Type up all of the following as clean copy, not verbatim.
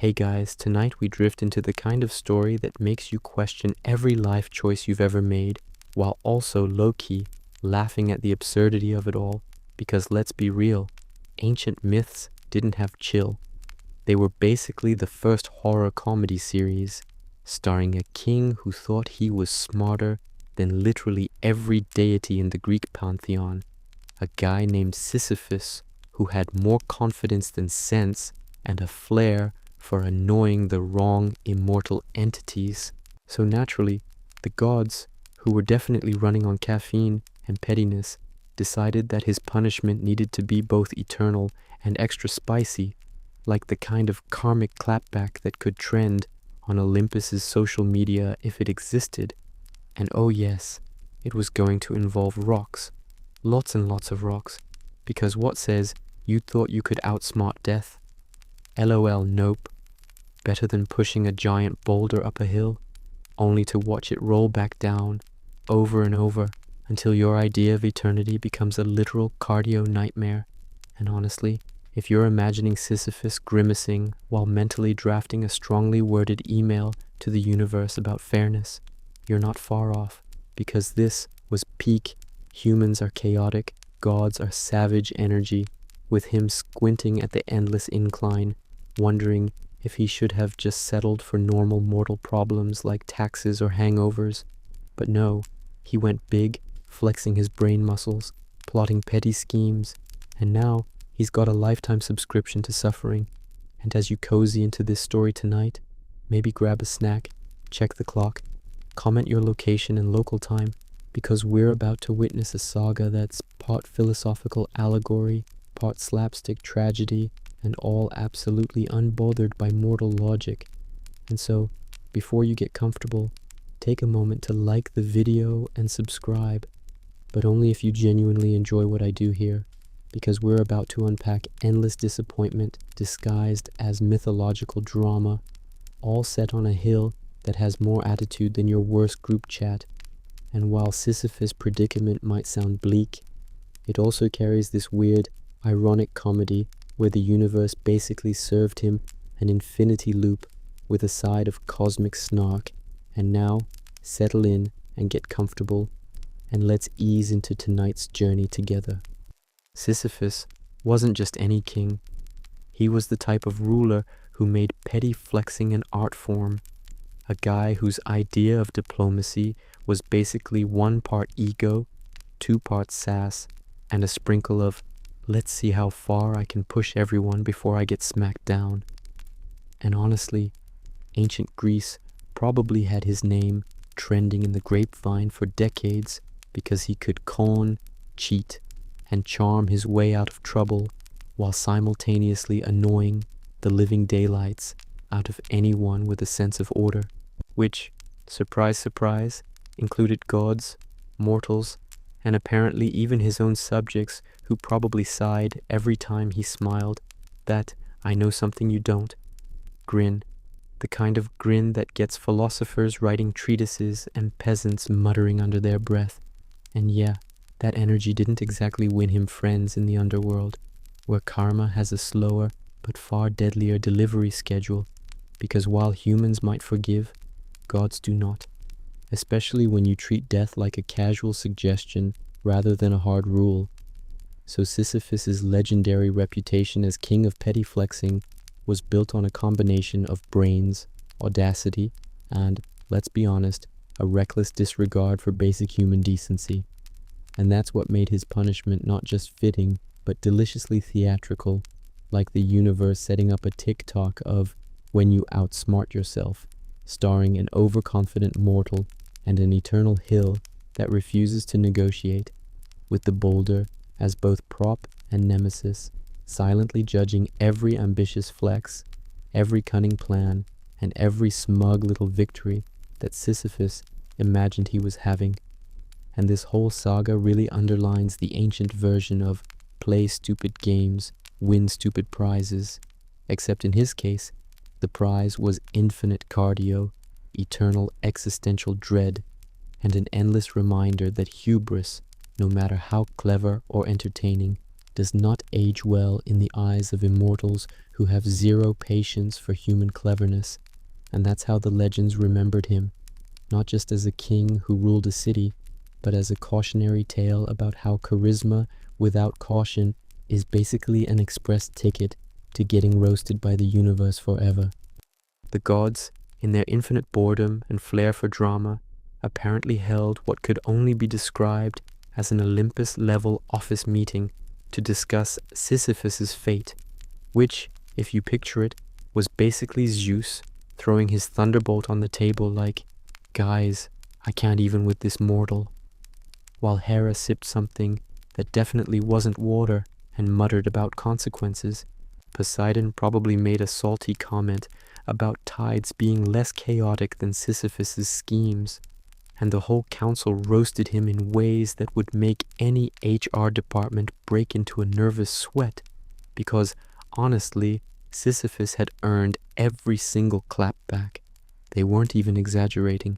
Hey guys, tonight we drift into the kind of story that makes you question every life choice you've ever made, while also low-key laughing at the absurdity of it all, because let's be real, ancient myths didn't have chill. They were basically the first horror comedy series, starring a king who thought he was smarter than literally every deity in the Greek pantheon, a guy named Sisyphus who had more confidence than sense and a flair for annoying the wrong immortal entities. So naturally, the gods, who were definitely running on caffeine and pettiness, decided that his punishment needed to be both eternal and extra spicy, like the kind of karmic clapback that could trend on Olympus's social media if it existed. And oh yes, it was going to involve rocks. Lots and lots of rocks. Because what says you thought you could outsmart death? LOL, nope. Better than pushing a giant boulder up a hill, only to watch it roll back down, over and over, until your idea of eternity becomes a literal cardio nightmare. And honestly, if you're imagining Sisyphus grimacing while mentally drafting a strongly worded email to the universe about fairness, you're not far off, because this was peak humans are chaotic, gods are savage energy, with him squinting at the endless incline, wondering if he should have just settled for normal mortal problems like taxes or hangovers. But no, he went big, flexing his brain muscles, plotting petty schemes, and now he's got a lifetime subscription to suffering. And as you cozy into this story tonight, maybe grab a snack, check the clock, comment your location and local time, because we're about to witness a saga that's part philosophical allegory, part slapstick tragedy, and all absolutely unbothered by mortal logic. And so, before you get comfortable, take a moment to like the video and subscribe, but only if you genuinely enjoy what I do here, because we're about to unpack endless disappointment disguised as mythological drama, all set on a hill that has more attitude than your worst group chat. And while Sisyphus' predicament might sound bleak, it also carries this weird, ironic comedy where the universe basically served him an infinity loop with a side of cosmic snark. And now, settle in and get comfortable, and let's ease into tonight's journey together. Sisyphus wasn't just any king. He was the type of ruler who made petty flexing an art form, a guy whose idea of diplomacy was basically 1 part ego, 2 parts sass, and a sprinkle of let's see how far I can push everyone before I get smacked down. And honestly, ancient Greece probably had his name trending in the grapevine for decades because he could con, cheat, and charm his way out of trouble while simultaneously annoying the living daylights out of anyone with a sense of order, which, surprise, surprise, included gods, mortals, and apparently even his own subjects who probably sighed every time he smiled that "I know something you don't" grin, the kind of grin that gets philosophers writing treatises and peasants muttering under their breath. And yeah, that energy didn't exactly win him friends in the underworld, where karma has a slower but far deadlier delivery schedule, because while humans might forgive, gods do not, especially when you treat death like a casual suggestion rather than a hard rule. So Sisyphus's legendary reputation as king of petty flexing was built on a combination of brains, audacity, and, let's be honest, a reckless disregard for basic human decency. And that's what made his punishment not just fitting, but deliciously theatrical, like the universe setting up a TikTok of when you outsmart yourself, starring an overconfident mortal and an eternal hill that refuses to negotiate, with the boulder as both prop and nemesis, silently judging every ambitious flex, every cunning plan, and every smug little victory that Sisyphus imagined he was having. And this whole saga really underlines the ancient version of play stupid games, win stupid prizes, except in his case, the prize was infinite cardio, eternal existential dread, and an endless reminder that hubris, no matter how clever or entertaining, does not age well in the eyes of immortals who have zero patience for human cleverness, and that's how the legends remembered him, not just as a king who ruled a city, but as a cautionary tale about how charisma without caution is basically an express ticket to getting roasted by the universe forever. The gods, in their infinite boredom and flair for drama, apparently held what could only be described as an Olympus-level office meeting to discuss Sisyphus's fate, which, if you picture it, was basically Zeus throwing his thunderbolt on the table like, "Guys, I can't even with this mortal," while Hera sipped something that definitely wasn't water and muttered about consequences. Poseidon probably made a salty comment about tides being less chaotic than Sisyphus's schemes, and the whole council roasted him in ways that would make any HR department break into a nervous sweat, because, honestly, Sisyphus had earned every single clapback. They weren't even exaggerating.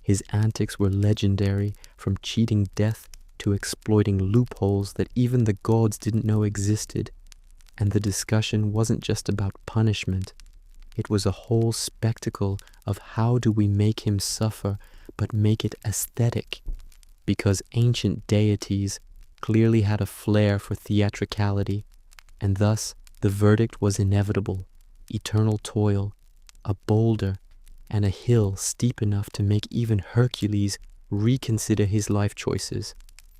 His antics were legendary, from cheating death to exploiting loopholes that even the gods didn't know existed. And the discussion wasn't just about punishment. It was a whole spectacle of how do we make him suffer, but make it aesthetic, because ancient deities clearly had a flair for theatricality, and thus the verdict was inevitable: eternal toil, a boulder, and a hill steep enough to make even Hercules reconsider his life choices,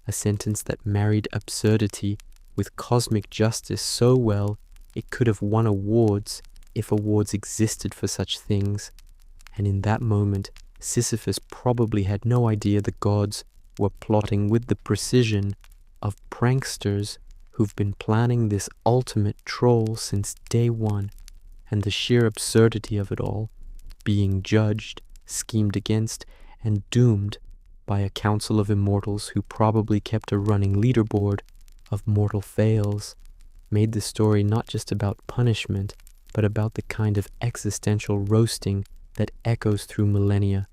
a sentence that married absurdity with cosmic justice so well it could have won awards if awards existed for such things. And in that moment, Sisyphus probably had no idea the gods were plotting with the precision of pranksters who've been planning this ultimate troll since day one, and the sheer absurdity of it all, being judged, schemed against, and doomed by a council of immortals who probably kept a running leaderboard of mortal fails, made the story not just about punishment, but about the kind of existential roasting that echoes through millennia.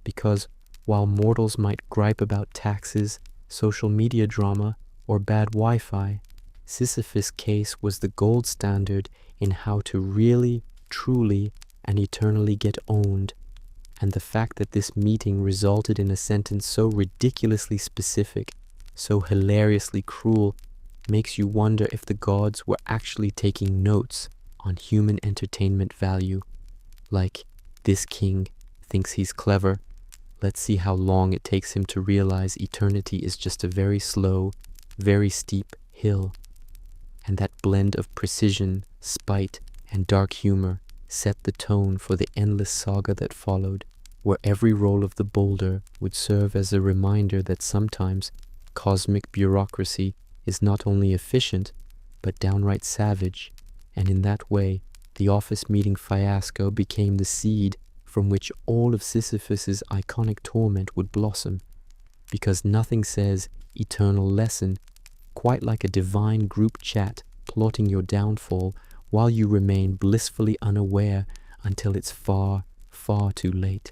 Because while mortals might gripe about taxes, social media drama, or bad Wi-Fi, Sisyphus' case was the gold standard in how to really, truly, and eternally get owned. And the fact that this meeting resulted in a sentence so ridiculously specific, so hilariously cruel, makes you wonder if the gods were actually taking notes on human entertainment value. Like, this king thinks he's clever. Let's see how long it takes him to realize eternity is just a very slow, very steep hill. And that blend of precision, spite, and dark humor set the tone for the endless saga that followed, where every roll of the boulder would serve as a reminder that sometimes cosmic bureaucracy is not only efficient, but downright savage, and in that way, the office meeting fiasco became the seed from which all of Sisyphus's iconic torment would blossom, because nothing says eternal lesson quite like a divine group chat plotting your downfall while you remain blissfully unaware until it's far, far too late.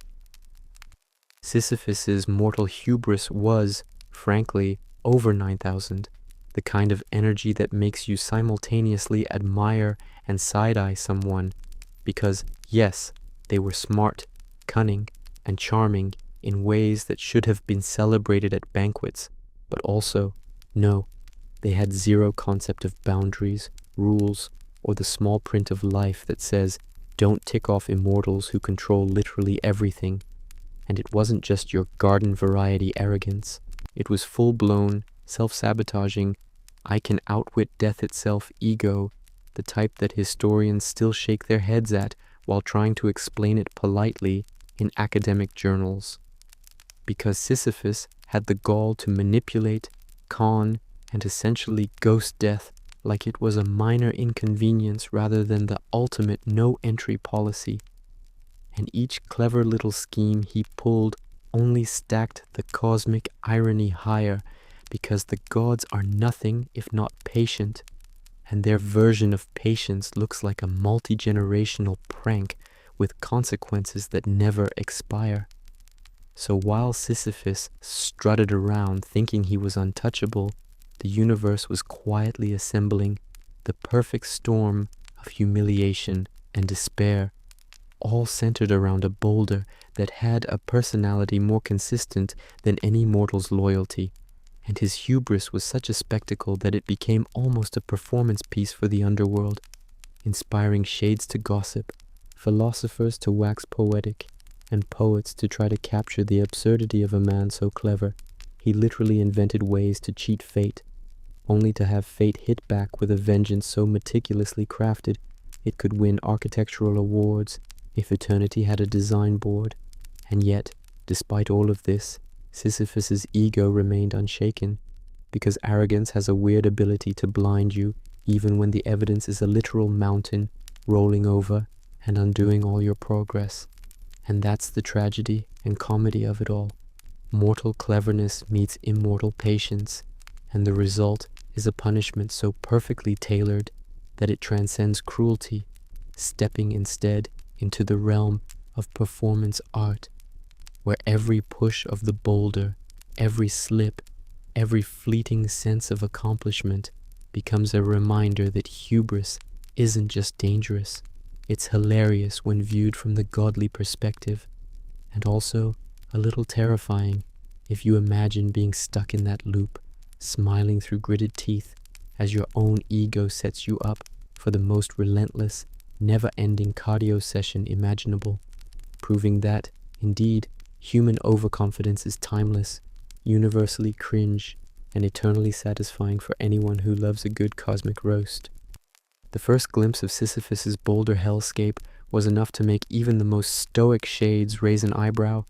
Sisyphus's mortal hubris was, frankly, over 9,000, the kind of energy that makes you simultaneously admire and side-eye someone, because, yes, they were smart, cunning, and charming in ways that should have been celebrated at banquets, but also, no, they had zero concept of boundaries, rules, or the small print of life that says, don't tick off immortals who control literally everything. And it wasn't just your garden variety arrogance. It was full-blown, self-sabotaging, I can outwit death itself ego, the type that historians still shake their heads at while trying to explain it politely in academic journals. Because Sisyphus had the gall to manipulate, con, and essentially ghost death like it was a minor inconvenience rather than the ultimate no-entry policy. And each clever little scheme he pulled only stacked the cosmic irony higher, because the gods are nothing if not patient, and their version of patience looks like a multi-generational prank with consequences that never expire. So while Sisyphus strutted around thinking he was untouchable, the universe was quietly assembling the perfect storm of humiliation and despair, all centered around a boulder that had a personality more consistent than any mortal's loyalty, and his hubris was such a spectacle that it became almost a performance piece for the underworld, inspiring shades to gossip, philosophers to wax poetic, and poets to try to capture the absurdity of a man so clever. He literally invented ways to cheat fate, only to have fate hit back with a vengeance so meticulously crafted it could win architectural awards if eternity had a design board. And yet, despite all of this, Sisyphus's ego remained unshaken, because arrogance has a weird ability to blind you even when the evidence is a literal mountain rolling over and undoing all your progress. And that's the tragedy and comedy of it all. Mortal cleverness meets immortal patience, and the result is a punishment so perfectly tailored that it transcends cruelty, stepping instead into the realm of performance art, where every push of the boulder, every slip, every fleeting sense of accomplishment becomes a reminder that hubris isn't just dangerous, it's hilarious when viewed from the godly perspective, and also a little terrifying if you imagine being stuck in that loop, smiling through gritted teeth as your own ego sets you up for the most relentless, never-ending cardio session imaginable, proving that, indeed, human overconfidence is timeless, universally cringe, and eternally satisfying for anyone who loves a good cosmic roast. The first glimpse of Sisyphus's boulder hellscape was enough to make even the most stoic shades raise an eyebrow,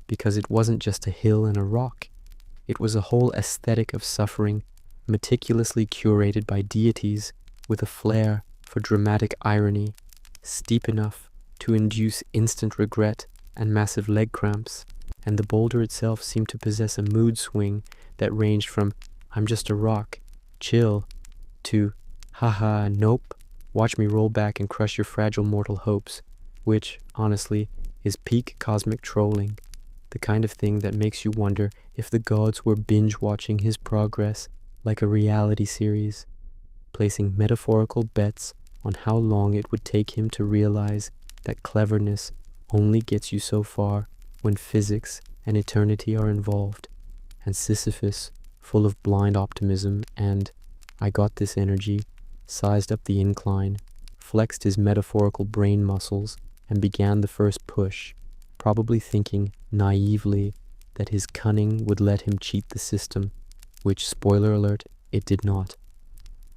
because it wasn't just a hill and a rock. It was a whole aesthetic of suffering, meticulously curated by deities with a flair for dramatic irony, steep enough to induce instant regret and massive leg cramps, and the boulder itself seemed to possess a mood swing that ranged from "I'm just a rock, chill," to "haha, nope, watch me roll back and crush your fragile mortal hopes," which, honestly, is peak cosmic trolling, the kind of thing that makes you wonder if the gods were binge-watching his progress like a reality series, placing metaphorical bets on how long it would take him to realize that cleverness only gets you so far when physics and eternity are involved, and Sisyphus, full of blind optimism and "I got this" energy, sized up the incline, flexed his metaphorical brain muscles, and began the first push, probably thinking naively that his cunning would let him cheat the system, which, spoiler alert, it did not.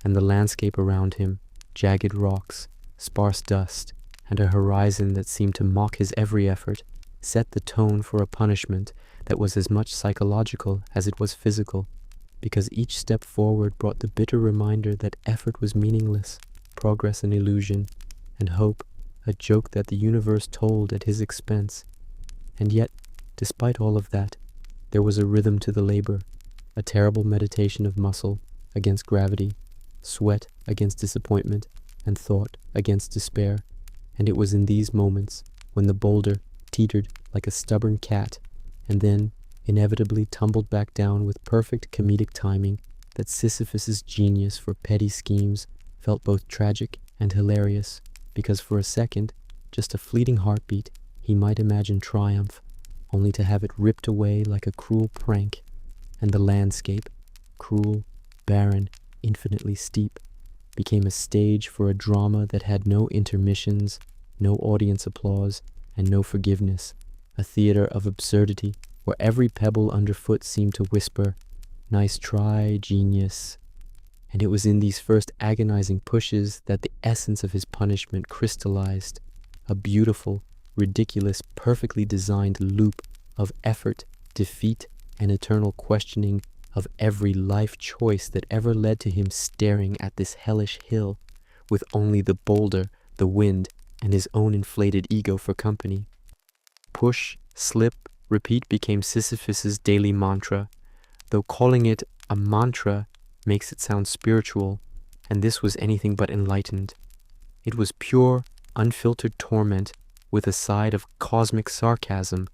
And the landscape around him, jagged rocks, sparse dust, and a horizon that seemed to mock his every effort, set the tone for a punishment that was as much psychological as it was physical, because each step forward brought the bitter reminder that effort was meaningless, progress an illusion, and hope a joke that the universe told at his expense. And yet, despite all of that, there was a rhythm to the labor, a terrible meditation of muscle against gravity, sweat against disappointment, and thought against despair. And it was in these moments, when the boulder teetered like a stubborn cat, and then inevitably tumbled back down with perfect comedic timing, that Sisyphus's genius for petty schemes felt both tragic and hilarious, because for a second, just a fleeting heartbeat, he might imagine triumph, only to have it ripped away like a cruel prank, and the landscape, cruel, barren, infinitely steep, became a stage for a drama that had no intermissions, no audience applause, and no forgiveness, a theater of absurdity where every pebble underfoot seemed to whisper, "Nice try, genius." And it was in these first agonizing pushes that the essence of his punishment crystallized, a beautiful, ridiculous, perfectly designed loop of effort, defeat, and eternal questioning of every life choice that ever led to him staring at this hellish hill, with only the boulder, the wind, and his own inflated ego for company. Push, slip, repeat became Sisyphus's daily mantra, though calling it a mantra makes it sound spiritual, and this was anything but enlightened. It was pure, unfiltered torment with a side of cosmic sarcasm,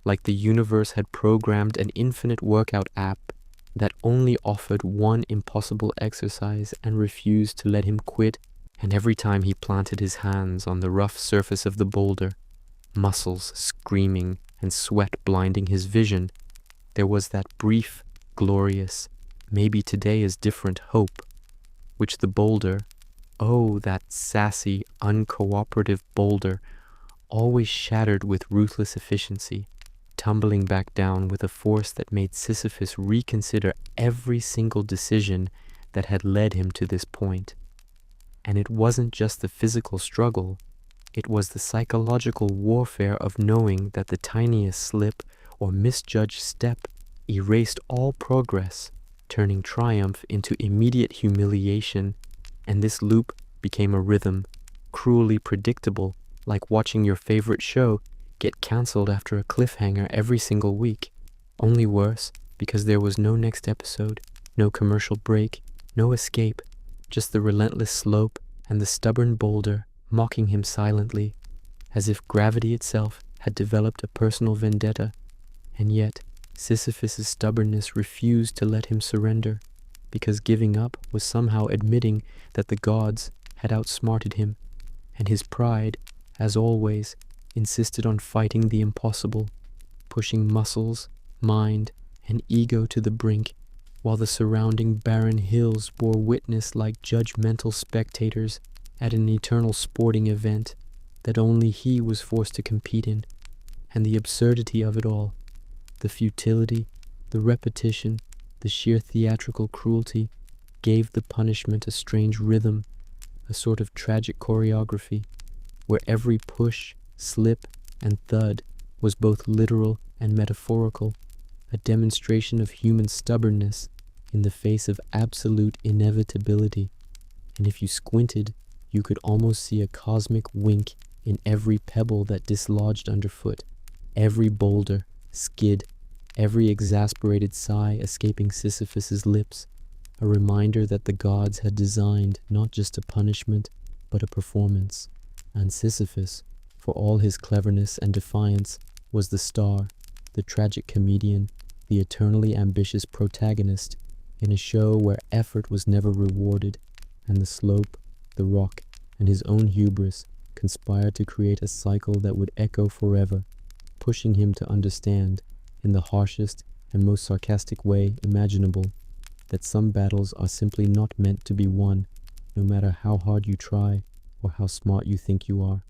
like the universe had programmed an infinite workout app that only offered one impossible exercise and refused to let him quit, and every time he planted his hands on the rough surface of the boulder, muscles screaming and sweat blinding his vision, there was that brief, glorious, maybe today is different hope, which the boulder, oh, that sassy, uncooperative boulder, always shattered with ruthless efficiency, tumbling back down with a force that made Sisyphus reconsider every single decision that had led him to this point. And it wasn't just the physical struggle, it was the psychological warfare of knowing that the tiniest slip or misjudged step erased all progress, turning triumph into immediate humiliation, and this loop became a rhythm, cruelly predictable, like watching your favorite show get cancelled after a cliffhanger every single week. Only worse, because there was no next episode, no commercial break, no escape, just the relentless slope and the stubborn boulder mocking him silently, as if gravity itself had developed a personal vendetta. And yet, Sisyphus's stubbornness refused to let him surrender, because giving up was somehow admitting that the gods had outsmarted him, and his pride, as always, insisted on fighting the impossible, pushing muscles, mind, and ego to the brink, while the surrounding barren hills bore witness like judgmental spectators at an eternal sporting event that only he was forced to compete in. And the absurdity of it all, the futility, the repetition, the sheer theatrical cruelty, gave the punishment a strange rhythm, a sort of tragic choreography, where every push, slip, and thud was both literal and metaphorical, a demonstration of human stubbornness in the face of absolute inevitability. And if you squinted, you could almost see a cosmic wink in every pebble that dislodged underfoot, every boulder, skid, every exasperated sigh escaping Sisyphus's lips, a reminder that the gods had designed not just a punishment, but a performance. And Sisyphus, for all his cleverness and defiance, was the star, the tragic comedian, the eternally ambitious protagonist, in a show where effort was never rewarded, and the slope, the rock, and his own hubris conspired to create a cycle that would echo forever, pushing him to understand, in the harshest and most sarcastic way imaginable, that some battles are simply not meant to be won, no matter how hard you try or how smart you think you are.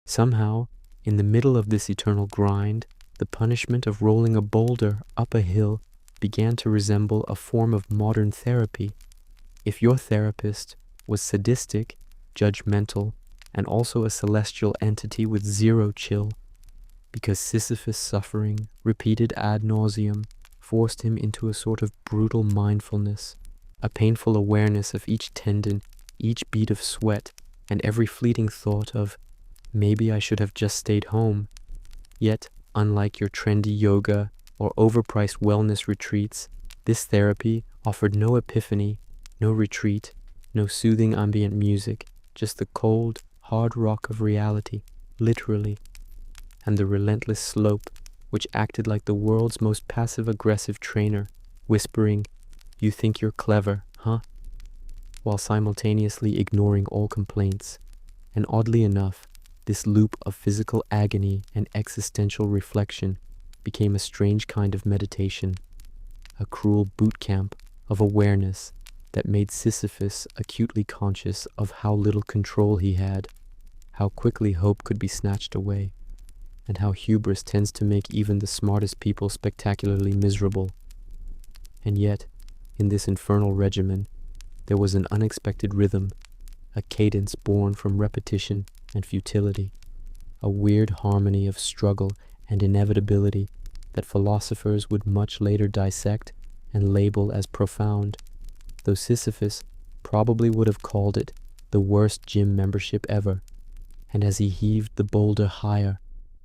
Somehow, in the middle of this eternal grind, the punishment of rolling a boulder up a hill began to resemble a form of modern therapy. If your therapist was sadistic, judgmental, and also a celestial entity with zero chill, because Sisyphus' suffering, repeated ad nauseum, forced him into a sort of brutal mindfulness, a painful awareness of each tendon, each bead of sweat, and every fleeting thought of, maybe I should have just stayed home. Yet, unlike your trendy yoga or overpriced wellness retreats, this therapy offered no epiphany, no retreat, no soothing ambient music, just the cold, hard rock of reality, literally, and the relentless slope, which acted like the world's most passive-aggressive trainer, whispering, "You think you're clever, huh?" while simultaneously ignoring all complaints. And oddly enough, this loop of physical agony and existential reflection became a strange kind of meditation, a cruel boot camp of awareness that made Sisyphus acutely conscious of how little control he had, how quickly hope could be snatched away, and how hubris tends to make even the smartest people spectacularly miserable. And yet, in this infernal regimen, there was an unexpected rhythm, a cadence born from repetition and futility, a weird harmony of struggle and inevitability that philosophers would much later dissect and label as profound, though Sisyphus probably would have called it the worst gym membership ever. And as he heaved the boulder higher,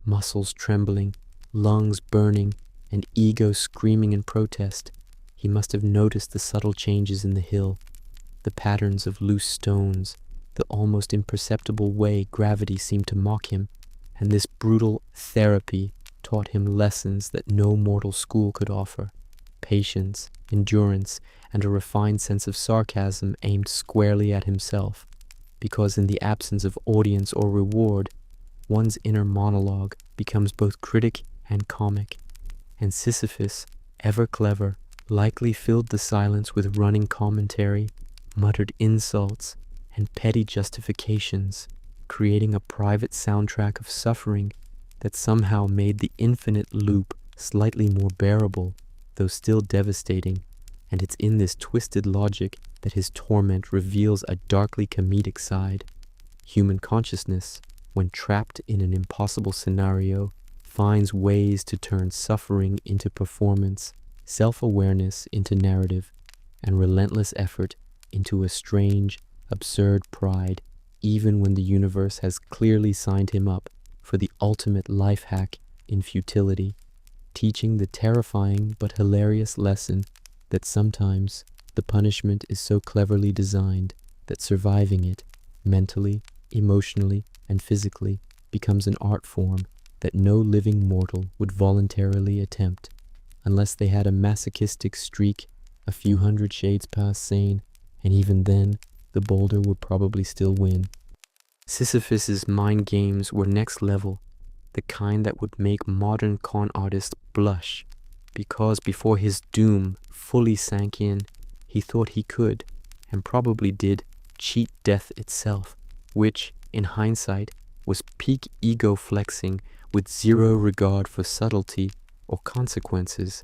muscles trembling, lungs burning, and ego screaming in protest, he must have noticed the subtle changes in the hill, the patterns of loose stones, the almost imperceptible way gravity seemed to mock him, and this brutal therapy taught him lessons that no mortal school could offer. patience, endurance, and a refined sense of sarcasm aimed squarely at himself, because in the absence of audience or reward, one's inner monologue becomes both critic and comic, and Sisyphus, ever clever, likely filled the silence with running commentary, muttered insults, and petty justifications, creating a private soundtrack of suffering that somehow made the infinite loop slightly more bearable, though still devastating, and it's in this twisted logic that his torment reveals a darkly comedic side. Human consciousness, when trapped in an impossible scenario, finds ways to turn suffering into performance, self-awareness into narrative, and relentless effort into a strange, absurd pride, even when the universe has clearly signed him up for the ultimate life hack in futility, teaching the terrifying but hilarious lesson that sometimes the punishment is so cleverly designed that surviving it, mentally, emotionally, and physically, becomes an art form that no living mortal would voluntarily attempt, unless they had a masochistic streak a few hundred shades past sane, and even then, the Boulder would probably still win. Sisyphus's mind games were next level, the kind that would make modern con artists blush, because before his doom fully sank in, he thought he could, and probably did, cheat death itself, which, in hindsight, was peak ego flexing with zero regard for subtlety or consequences.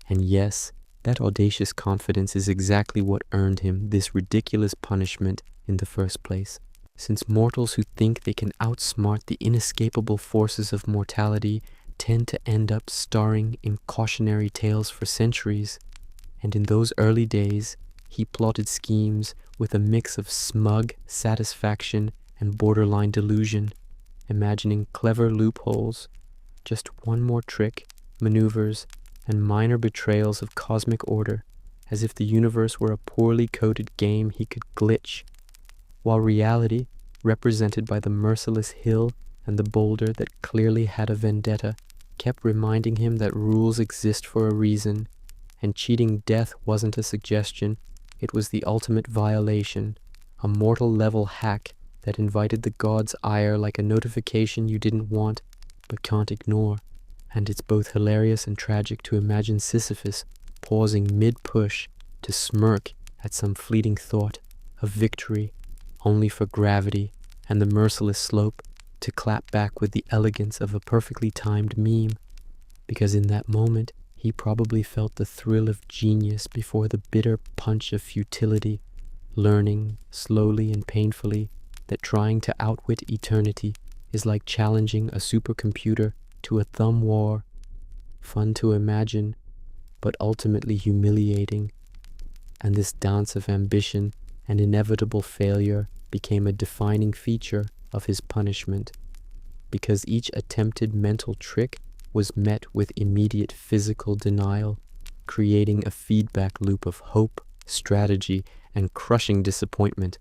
And yes, that audacious confidence is exactly what earned him this ridiculous punishment in the first place, since mortals who think they can outsmart the inescapable forces of mortality tend to end up starring in cautionary tales for centuries, and in those early days he plotted schemes with a mix of smug satisfaction and borderline delusion, imagining clever loopholes, just one more trick, maneuvers, and minor betrayals of cosmic order, as if the universe were a poorly coded game he could glitch, while reality, represented by the merciless hill and the boulder that clearly had a vendetta, kept reminding him that rules exist for a reason, and cheating death wasn't a suggestion, it was the ultimate violation, a mortal-level hack that invited the gods' ire like a notification you didn't want but can't ignore. And it's both hilarious and tragic to imagine Sisyphus pausing mid-push to smirk at some fleeting thought of victory, only for gravity and the merciless slope to clap back with the elegance of a perfectly timed meme, because in that moment he probably felt the thrill of genius before the bitter punch of futility, learning, slowly and painfully, that trying to outwit eternity is like challenging a supercomputer to a thumb war, fun to imagine, but ultimately humiliating, and this dance of ambition and inevitable failure became a defining feature of his punishment, because each attempted mental trick was met with immediate physical denial, creating a feedback loop of hope, strategy, and crushing disappointment.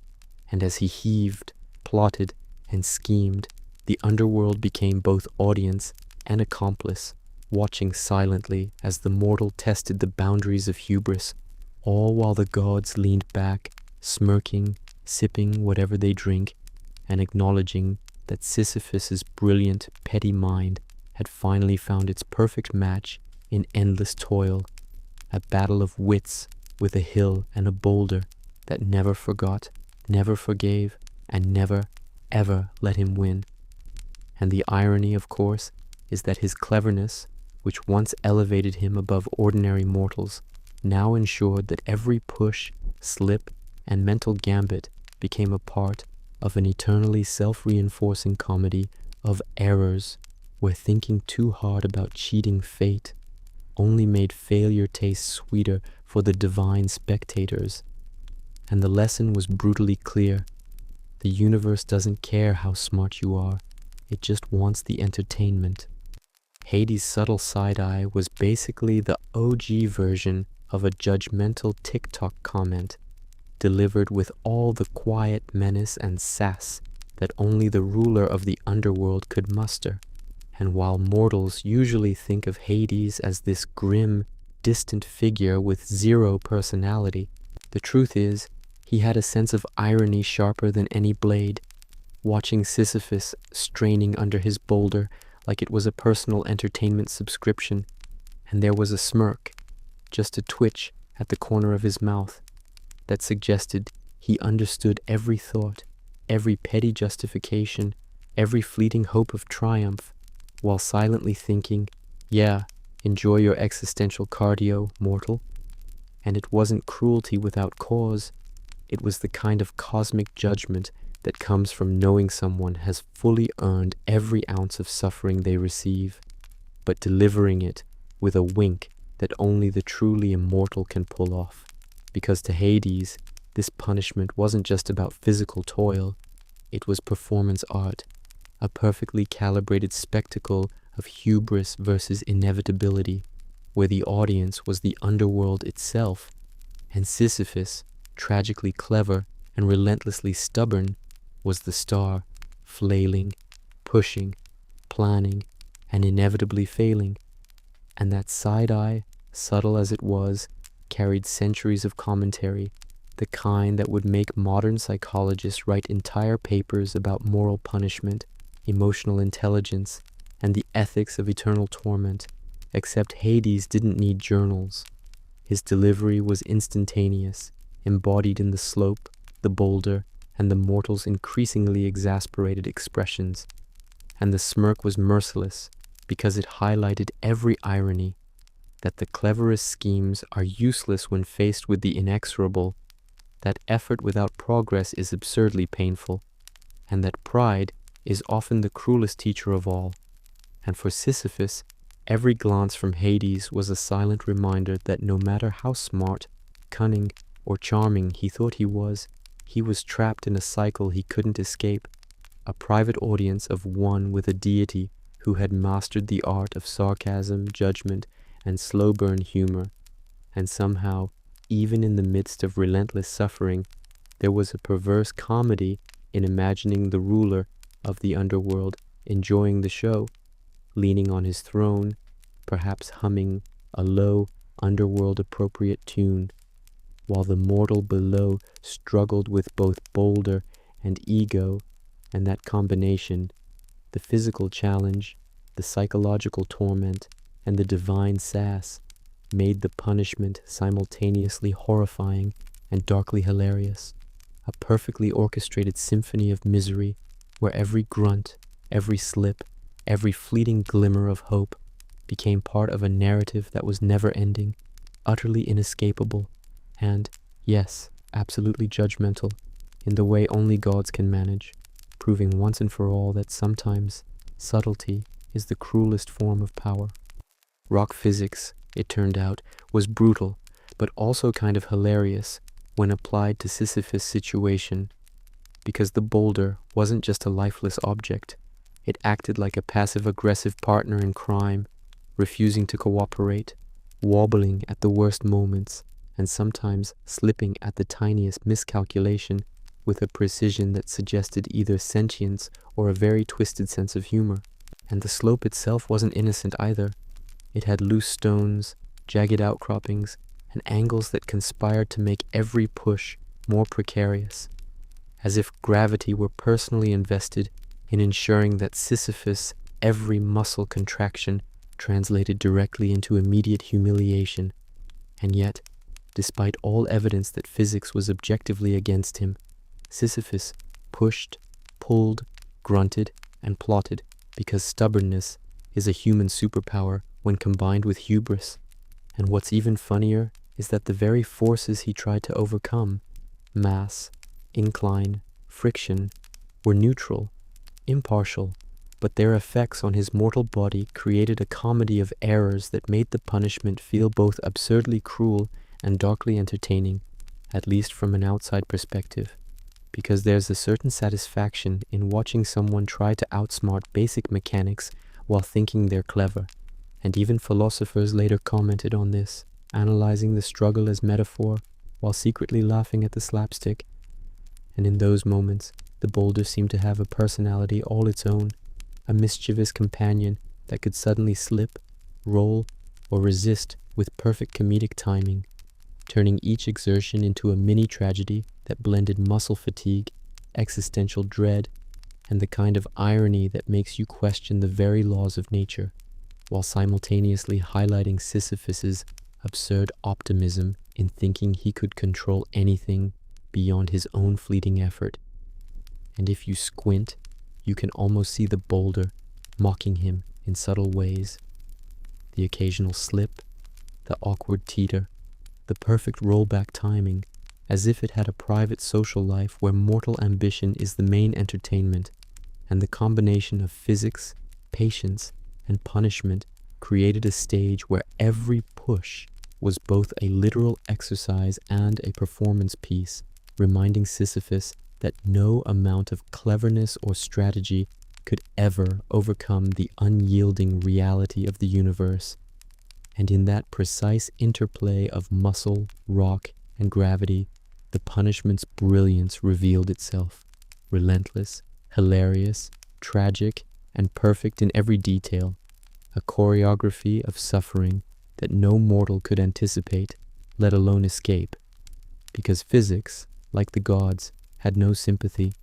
And as he heaved, plotted, and schemed, the underworld became both audience and accomplice, watching silently as the mortal tested the boundaries of hubris, all while the gods leaned back, smirking, sipping whatever they drink, and acknowledging that Sisyphus's brilliant, petty mind had finally found its perfect match in endless toil, a battle of wits with a hill and a boulder that never forgot, never forgave, and never, ever let him win. And the irony, of course, is that his cleverness, which once elevated him above ordinary mortals, now ensured that every push, slip, and mental gambit became a part of an eternally self-reinforcing comedy of errors, where thinking too hard about cheating fate only made failure taste sweeter for the divine spectators. And the lesson was brutally clear. The universe doesn't care how smart you are, it just wants the entertainment. Hades' subtle side-eye was basically the OG version of a judgmental TikTok comment, delivered with all the quiet menace and sass that only the ruler of the underworld could muster. And while mortals usually think of Hades as this grim, distant figure with zero personality. The truth is, he had a sense of irony sharper than any blade, watching Sisyphus straining under his boulder like it was a personal entertainment subscription, and there was a smirk, just a twitch at the corner of his mouth, that suggested he understood every thought, every petty justification, every fleeting hope of triumph, while silently thinking, yeah, enjoy your existential cardio, mortal. And it wasn't cruelty without cause. It was the kind of cosmic judgment that comes from knowing someone has fully earned every ounce of suffering they receive, but delivering it with a wink that only the truly immortal can pull off. Because to Hades, this punishment wasn't just about physical toil, it was performance art, a perfectly calibrated spectacle of hubris versus inevitability, where the audience was the underworld itself, and Sisyphus, tragically clever and relentlessly stubborn, was the star, flailing, pushing, planning, and inevitably failing. And that side eye, subtle as it was, carried centuries of commentary, the kind that would make modern psychologists write entire papers about moral punishment, emotional intelligence, and the ethics of eternal torment. Except Hades didn't need journals. His delivery was instantaneous, embodied in the slope, the boulder, and the mortal's increasingly exasperated expressions. And the smirk was merciless, because it highlighted every irony, that the cleverest schemes are useless when faced with the inexorable, that effort without progress is absurdly painful, and that pride is often the cruelest teacher of all. And for Sisyphus, every glance from Hades was a silent reminder that no matter how smart, cunning, or charming he thought he was trapped in a cycle he couldn't escape, a private audience of one with a deity who had mastered the art of sarcasm, judgment, and slow-burn humor. And somehow, even in the midst of relentless suffering, there was a perverse comedy in imagining the ruler of the underworld enjoying the show, leaning on his throne, perhaps humming a low, underworld-appropriate tune, while the mortal below struggled with both boulder and ego, and that combination, the physical challenge, the psychological torment, and the divine sass, made the punishment simultaneously horrifying and darkly hilarious, a perfectly orchestrated symphony of misery where every grunt, every slip, every fleeting glimmer of hope became part of a narrative that was never ending, utterly inescapable, and, yes, absolutely judgmental, in the way only gods can manage, proving once and for all that sometimes subtlety is the cruelest form of power. Rock physics, it turned out, was brutal, but also kind of hilarious when applied to Sisyphus' situation, because the boulder wasn't just a lifeless object. It acted like a passive-aggressive partner in crime, refusing to cooperate, wobbling at the worst moments, and sometimes slipping at the tiniest miscalculation with a precision that suggested either sentience or a very twisted sense of humor. And the slope itself wasn't innocent either. It had loose stones, jagged outcroppings, and angles that conspired to make every push more precarious, as if gravity were personally invested in ensuring that Sisyphus' every muscle contraction translated directly into immediate humiliation. And yet, despite all evidence that physics was objectively against him, Sisyphus pushed, pulled, grunted, and plotted, because stubbornness is a human superpower when combined with hubris. And what's even funnier is that the very forces he tried to overcome, mass, incline, friction, were neutral, impartial, but their effects on his mortal body created a comedy of errors that made the punishment feel both absurdly cruel and darkly entertaining, at least from an outside perspective, because there's a certain satisfaction in watching someone try to outsmart basic mechanics while thinking they're clever, and even philosophers later commented on this, analyzing the struggle as metaphor while secretly laughing at the slapstick. And in those moments, the boulder seemed to have a personality all its own, a mischievous companion that could suddenly slip, roll, or resist with perfect comedic timing, turning each exertion into a mini tragedy that blended muscle fatigue, existential dread, and the kind of irony that makes you question the very laws of nature, while simultaneously highlighting Sisyphus's absurd optimism in thinking he could control anything beyond his own fleeting effort. And if you squint, you can almost see the boulder mocking him in subtle ways. The occasional slip, the awkward teeter, the perfect rollback timing, as if it had a private social life where mortal ambition is the main entertainment, and the combination of physics, patience, and punishment created a stage where every push was both a literal exercise and a performance piece, reminding Sisyphus that no amount of cleverness or strategy could ever overcome the unyielding reality of the universe. And in that precise interplay of muscle, rock, and gravity, the punishment's brilliance revealed itself, relentless, hilarious, tragic, and perfect in every detail, a choreography of suffering that no mortal could anticipate, let alone escape, because physics, like the gods, had no sympathy,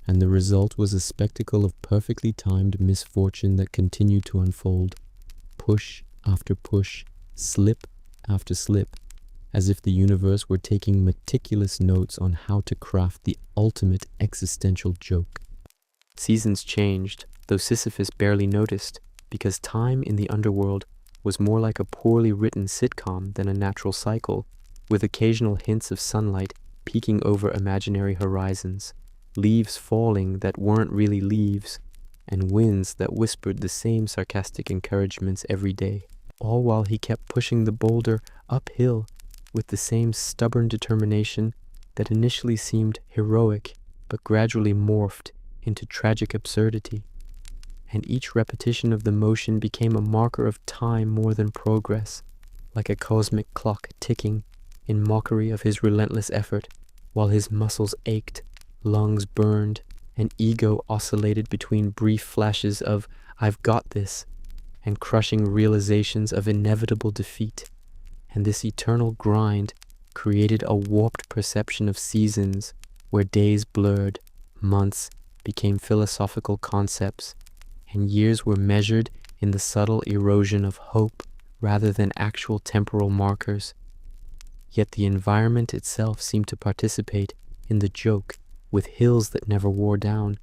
and the result was a spectacle of perfectly timed misfortune that continued to unfold, push after push, slip after slip, as if the universe were taking meticulous notes on how to craft the ultimate existential joke. Seasons changed, though Sisyphus barely noticed, because time in the underworld was more like a poorly written sitcom than a natural cycle, with occasional hints of sunlight peeking over imaginary horizons, leaves falling that weren't really leaves, and winds that whispered the same sarcastic encouragements every day, all while he kept pushing the boulder uphill with the same stubborn determination that initially seemed heroic but gradually morphed into tragic absurdity. And each repetition of the motion became a marker of time more than progress, like a cosmic clock ticking in mockery of his relentless effort, while his muscles ached, lungs burned, and ego oscillated between brief flashes of "I've got this" and crushing realizations of inevitable defeat. And this eternal grind created a warped perception of seasons, where days blurred, months became philosophical concepts, and years were measured in the subtle erosion of hope rather than actual temporal markers. Yet the environment itself seemed to participate in the joke, with hills that never wore down,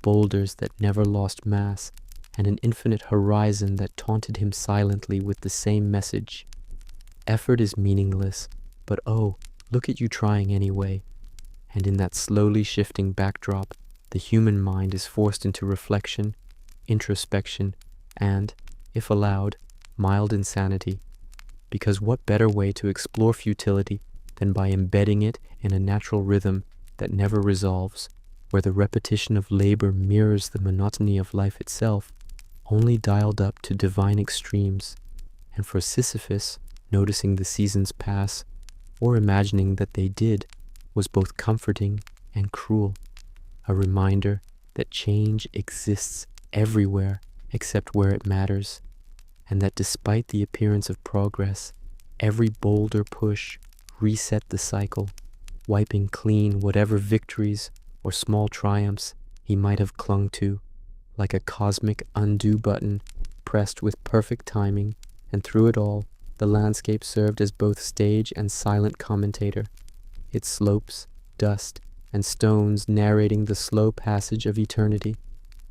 boulders that never lost mass, and an infinite horizon that taunted him silently with the same message. Effort is meaningless, but oh, look at you trying anyway. And in that slowly shifting backdrop, the human mind is forced into reflection, introspection, and, if allowed, mild insanity. Because what better way to explore futility than by embedding it in a natural rhythm that never resolves, where the repetition of labor mirrors the monotony of life itself, only dialed up to divine extremes. And for Sisyphus, noticing the seasons pass, or imagining that they did, was both comforting and cruel, a reminder that change exists everywhere except where it matters, and that despite the appearance of progress, every boulder push reset the cycle, wiping clean whatever victories or small triumphs he might have clung to, like a cosmic undo button pressed with perfect timing, and through it all, the landscape served as both stage and silent commentator, its slopes, dust, and stones narrating the slow passage of eternity,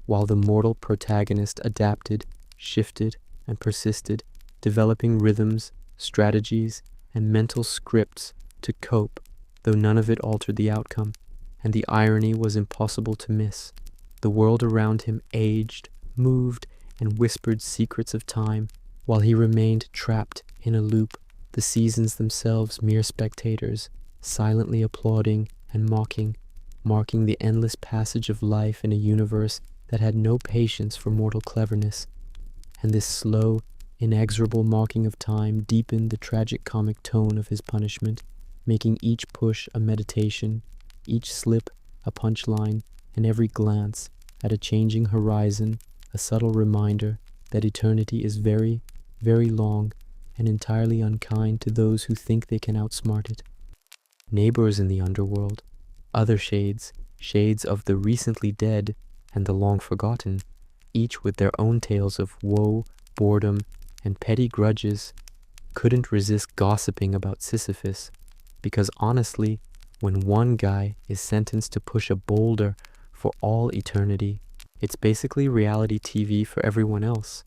while the mortal protagonist adapted, shifted, and persisted, developing rhythms, strategies, and mental scripts to cope, though none of it altered the outcome, and the irony was impossible to miss. The world around him aged, moved, and whispered secrets of time, while he remained trapped in a loop, the seasons themselves mere spectators, silently applauding and mocking, marking the endless passage of life in a universe that had no patience for mortal cleverness. And this slow, inexorable marking of time deepened the tragic comic tone of his punishment, making each push a meditation, each slip a punchline, and every glance at a changing horizon a subtle reminder that eternity is very, very long, and entirely unkind to those who think they can outsmart it. Neighbors in the underworld, other shades, shades of the recently dead and the long forgotten, each with their own tales of woe, boredom, and petty grudges, couldn't resist gossiping about Sisyphus, because honestly, when one guy is sentenced to push a boulder for all eternity, it's basically reality TV for everyone else,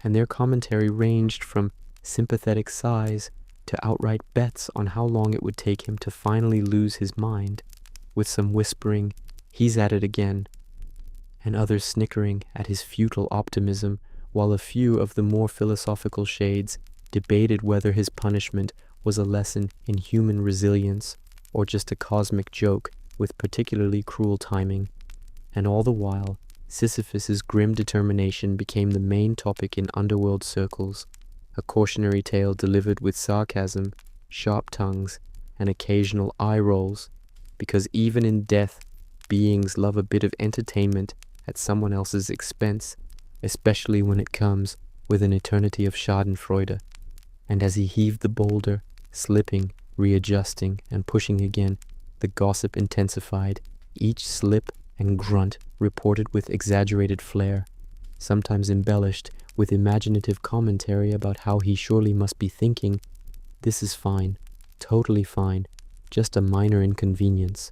and their commentary ranged from sympathetic sighs to outright bets on how long it would take him to finally lose his mind, with some whispering, "He's at it again," and others snickering at his futile optimism, while a few of the more philosophical shades debated whether his punishment was a lesson in human resilience or just a cosmic joke with particularly cruel timing. And all the while, Sisyphus's grim determination became the main topic in underworld circles, a cautionary tale delivered with sarcasm, sharp tongues, and occasional eye rolls, because even in death, beings love a bit of entertainment at someone else's expense, especially when it comes with an eternity of schadenfreude. And as he heaved the boulder, slipping, readjusting, and pushing again, the gossip intensified, each slip and grunt reported with exaggerated flair, sometimes embellished with imaginative commentary about how he surely must be thinking, "This is fine, totally fine, just a minor inconvenience,"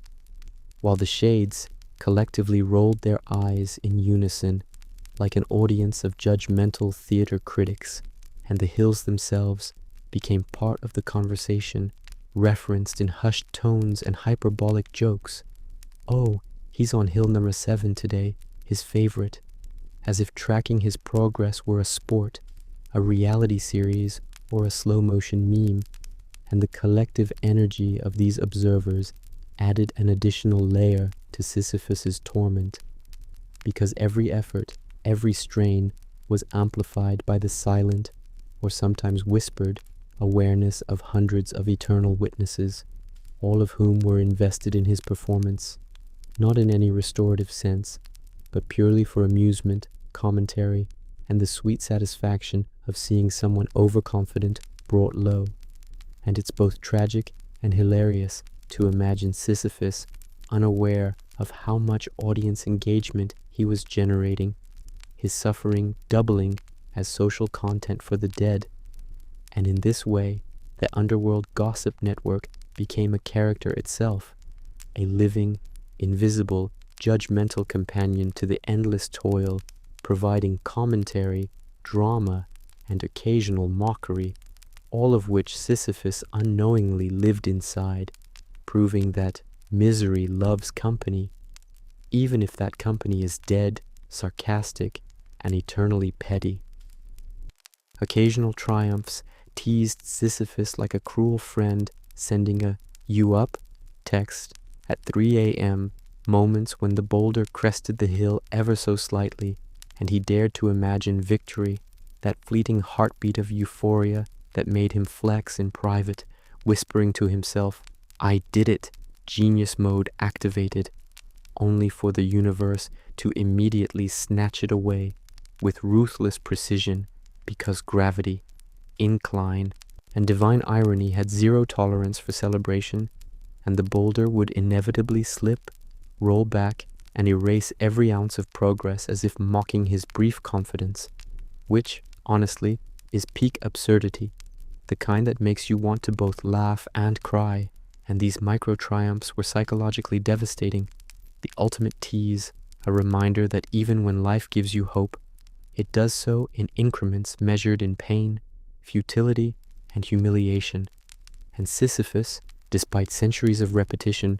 while the shades collectively rolled their eyes in unison, like an audience of judgmental theater critics, and the hills themselves became part of the conversation, referenced in hushed tones and hyperbolic jokes. "Oh, he's on hill number 7 today, his favorite," as if tracking his progress were a sport, a reality series, or a slow-motion meme, and the collective energy of these observers added an additional layer to Sisyphus's torment, because every effort, every strain was amplified by the silent, or sometimes whispered, awareness of hundreds of eternal witnesses, all of whom were invested in his performance, not in any restorative sense, but purely for amusement, commentary, and the sweet satisfaction of seeing someone overconfident brought low. And it's both tragic and hilarious to imagine Sisyphus unaware of how much audience engagement he was generating, his suffering doubling as social content for the dead. And in this way, the underworld gossip network became a character itself, a living, invisible, judgmental companion to the endless toil, providing commentary, drama, and occasional mockery, all of which Sisyphus unknowingly lived inside, proving that misery loves company, even if that company is dead, sarcastic, and eternally petty. Occasional triumphs teased Sisyphus like a cruel friend sending a "you up" text at 3 a.m., moments when the boulder crested the hill ever so slightly, and he dared to imagine victory, that fleeting heartbeat of euphoria that made him flex in private, whispering to himself, "I did it, genius mode activated," only for the universe to immediately snatch it away with ruthless precision, because gravity, incline, and divine irony had zero tolerance for celebration, and the boulder would inevitably slip, roll back, and erase every ounce of progress as if mocking his brief confidence, which, honestly, is peak absurdity, the kind that makes you want to both laugh and cry. And these micro-triumphs were psychologically devastating, the ultimate tease, a reminder that even when life gives you hope, it does so in increments measured in pain, futility, and humiliation. And Sisyphus, despite centuries of repetition,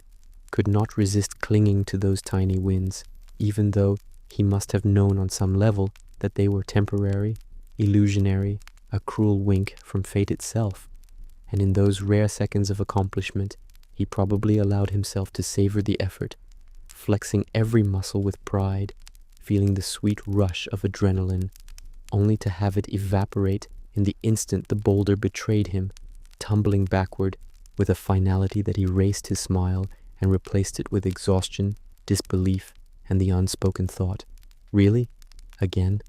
could not resist clinging to those tiny wins, even though he must have known on some level that they were temporary, illusionary, a cruel wink from fate itself. And in those rare seconds of accomplishment, he probably allowed himself to savor the effort, flexing every muscle with pride, feeling the sweet rush of adrenaline, only to have it evaporate in the instant the boulder betrayed him, tumbling backward with a finality that erased his smile and replaced it with exhaustion, disbelief, and the unspoken thought, "Really? Again?"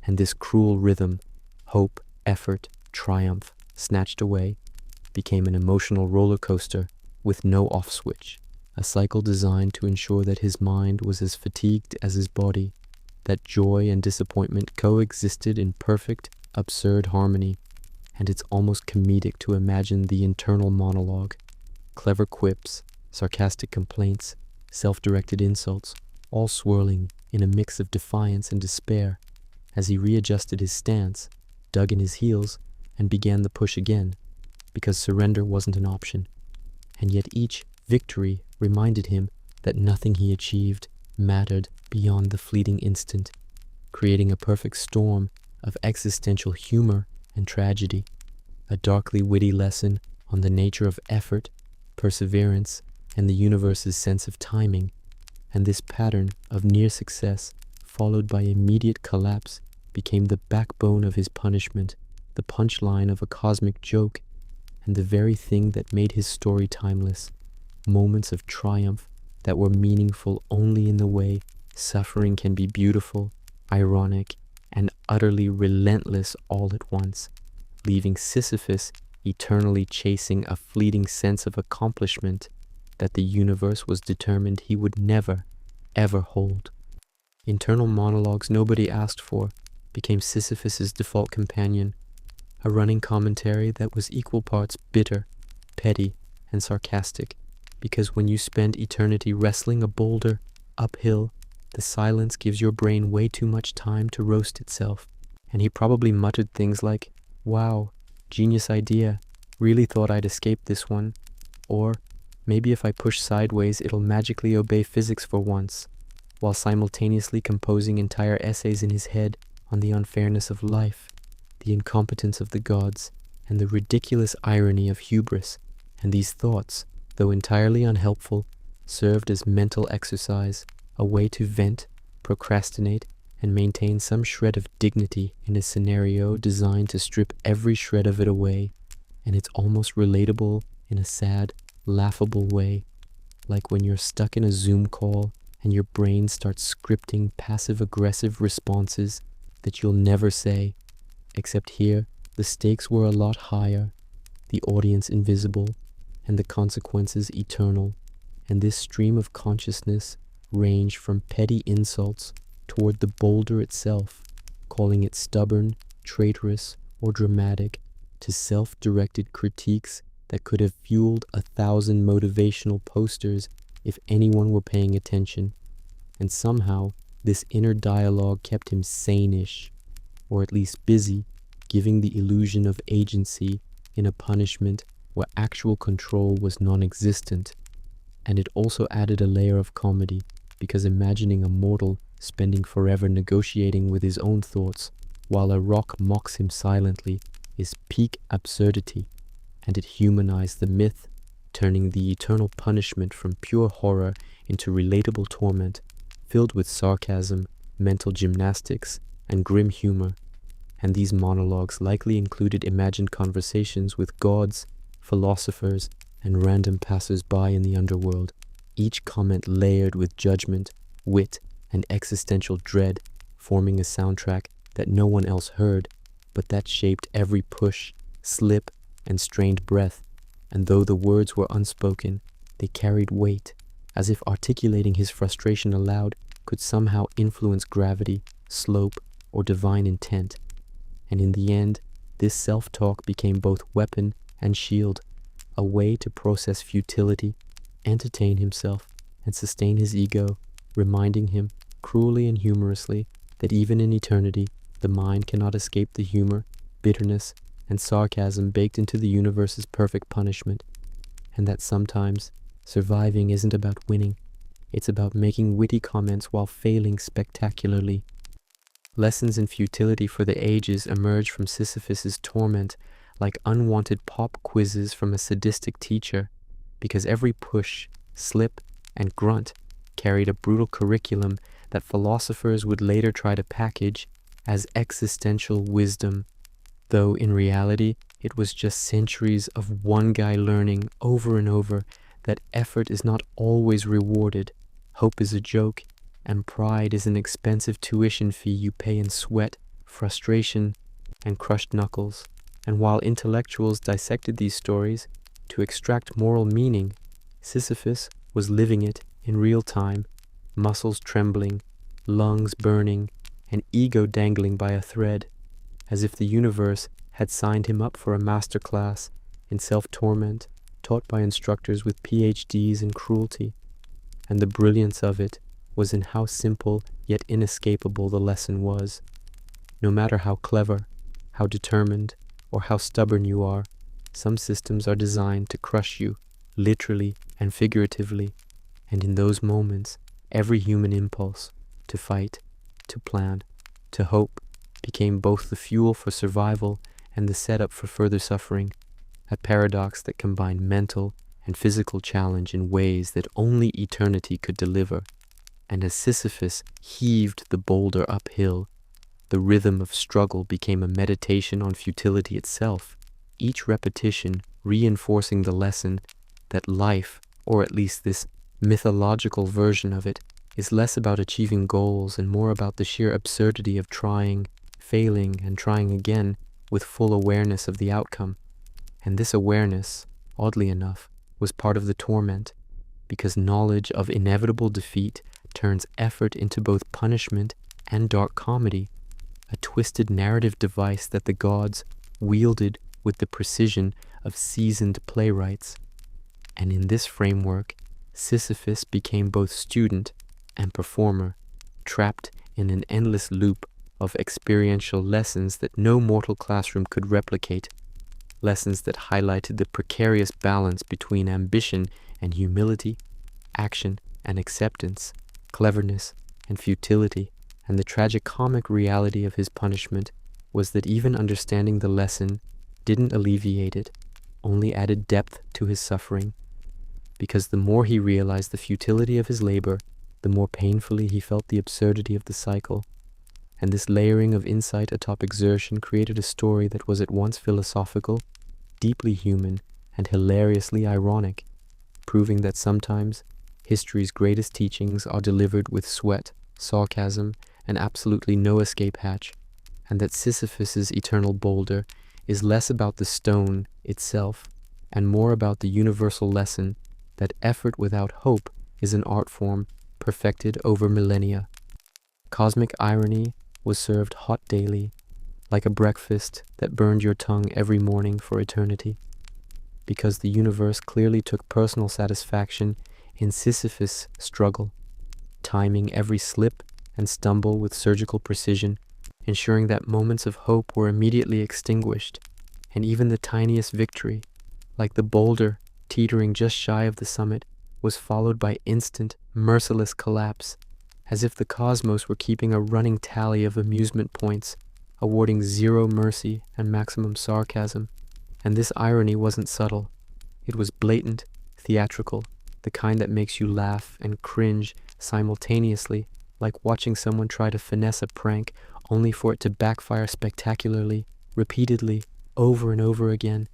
And this cruel rhythm, hope, effort, triumph snatched away became an emotional roller coaster with no off switch, a cycle designed to ensure that his mind was as fatigued as his body, that joy and disappointment coexisted in perfect, absurd harmony, and it's almost comedic to imagine the internal monologue, clever quips, sarcastic complaints, self-directed insults, all swirling in a mix of defiance and despair as he readjusted his stance, dug in his heels, and began the push again, because surrender wasn't an option. And yet each victory reminded him that nothing he achieved mattered beyond the fleeting instant, creating a perfect storm of existential humor and tragedy, a darkly witty lesson on the nature of effort, perseverance, and the universe's sense of timing. And this pattern of near success, followed by immediate collapse, became the backbone of his punishment, the punchline of a cosmic joke, and the very thing that made his story timeless. Moments of triumph that were meaningful only in the way suffering can be beautiful, ironic, and utterly relentless all at once, leaving Sisyphus eternally chasing a fleeting sense of accomplishment that the universe was determined he would never, ever hold. Internal monologues nobody asked for became Sisyphus's default companion, a running commentary that was equal parts bitter, petty, and sarcastic, because when you spend eternity wrestling a boulder uphill, the silence gives your brain way too much time to roast itself. And he probably muttered things like, "Wow, genius idea, really thought I'd escape this one," or "Maybe if I push sideways it'll magically obey physics for once," while simultaneously composing entire essays in his head on the unfairness of life, the incompetence of the gods, and the ridiculous irony of hubris. And these thoughts, though entirely unhelpful, served as mental exercise, a way to vent, procrastinate, and maintain some shred of dignity in a scenario designed to strip every shred of it away. And it's almost relatable in a sad, laughable way, like when you're stuck in a Zoom call and your brain starts scripting passive-aggressive responses that you'll never say, except here the stakes were a lot higher, the audience invisible, and the consequences eternal. And this stream of consciousness ranged from petty insults toward the boulder itself, calling it stubborn, traitorous, or dramatic, to self-directed critiques that could have fueled 1,000 motivational posters if anyone were paying attention. And somehow, this inner dialogue kept him sane-ish, or at least busy, giving the illusion of agency in a punishment where actual control was non-existent. And it also added a layer of comedy, because imagining a mortal spending forever negotiating with his own thoughts while a rock mocks him silently is peak absurdity, and it humanized the myth, turning the eternal punishment from pure horror into relatable torment, filled with sarcasm, mental gymnastics, and grim humor. And these monologues likely included imagined conversations with gods, philosophers, and random passers-by in the underworld, each comment layered with judgment, wit, and existential dread, forming a soundtrack that no one else heard, but that shaped every push, slip, and strained breath. And though the words were unspoken, they carried weight, as if articulating his frustration aloud could somehow influence gravity, slope, or divine intent. And in the end, this self-talk became both weapon and shield, a way to process futility, entertain himself, and sustain his ego, reminding him, cruelly and humorously, that even in eternity, the mind cannot escape the humor, bitterness, and sarcasm baked into the universe's perfect punishment, and that sometimes surviving isn't about winning, it's about making witty comments while failing spectacularly. Lessons in futility for the ages emerge from Sisyphus's torment like unwanted pop quizzes from a sadistic teacher, because every push, slip, and grunt carried a brutal curriculum that philosophers would later try to package as existential wisdom, though in reality it was just centuries of one guy learning over and over that effort is not always rewarded, hope is a joke, and pride is an expensive tuition fee you pay in sweat, frustration, and crushed knuckles. And while intellectuals dissected these stories to extract moral meaning, Sisyphus was living it in real time, muscles trembling, lungs burning, and ego dangling by a thread, as if the universe had signed him up for a master class in self-torment taught by instructors with PhDs in cruelty. And the brilliance of it was in how simple yet inescapable the lesson was. No matter how clever, how determined, or how stubborn you are, some systems are designed to crush you, literally and figuratively, and in those moments, every human impulse to fight, to plan, to hope became both the fuel for survival and the setup for further suffering, a paradox that combined mental and physical challenge in ways that only eternity could deliver. And as Sisyphus heaved the boulder uphill, the rhythm of struggle became a meditation on futility itself, each repetition reinforcing the lesson that life, or at least this mythological version of it, is less about achieving goals and more about the sheer absurdity of trying, failing, and trying again with full awareness of the outcome. And this awareness, oddly enough, was part of the torment, because knowledge of inevitable defeat turns effort into both punishment and dark comedy, a twisted narrative device that the gods wielded with the precision of seasoned playwrights. And in this framework, Sisyphus became both student and performer, trapped in an endless loop of experiential lessons that no mortal classroom could replicate, lessons that highlighted the precarious balance between ambition and humility, action and acceptance, cleverness and futility. And the tragicomic reality of his punishment was that even understanding the lesson didn't alleviate it, only added depth to his suffering, because the more he realized the futility of his labor, the more painfully he felt the absurdity of the cycle. And this layering of insight atop exertion created a story that was at once philosophical, deeply human, and hilariously ironic, proving that sometimes history's greatest teachings are delivered with sweat, sarcasm, and absolutely no escape hatch, and that Sisyphus's eternal boulder is less about the stone itself and more about the universal lesson that effort without hope is an art form perfected over millennia. Cosmic irony was served hot daily, like a breakfast that burned your tongue every morning for eternity, because the universe clearly took personal satisfaction in Sisyphus' struggle, timing every slip and stumble with surgical precision, ensuring that moments of hope were immediately extinguished, and even the tiniest victory, like the boulder teetering just shy of the summit, was followed by instant, merciless collapse, as if the cosmos were keeping a running tally of amusement points, awarding zero mercy and maximum sarcasm. And this irony wasn't subtle. It was blatant, theatrical, the kind that makes you laugh and cringe simultaneously, like watching someone try to finesse a prank only for it to backfire spectacularly, repeatedly, over and over again.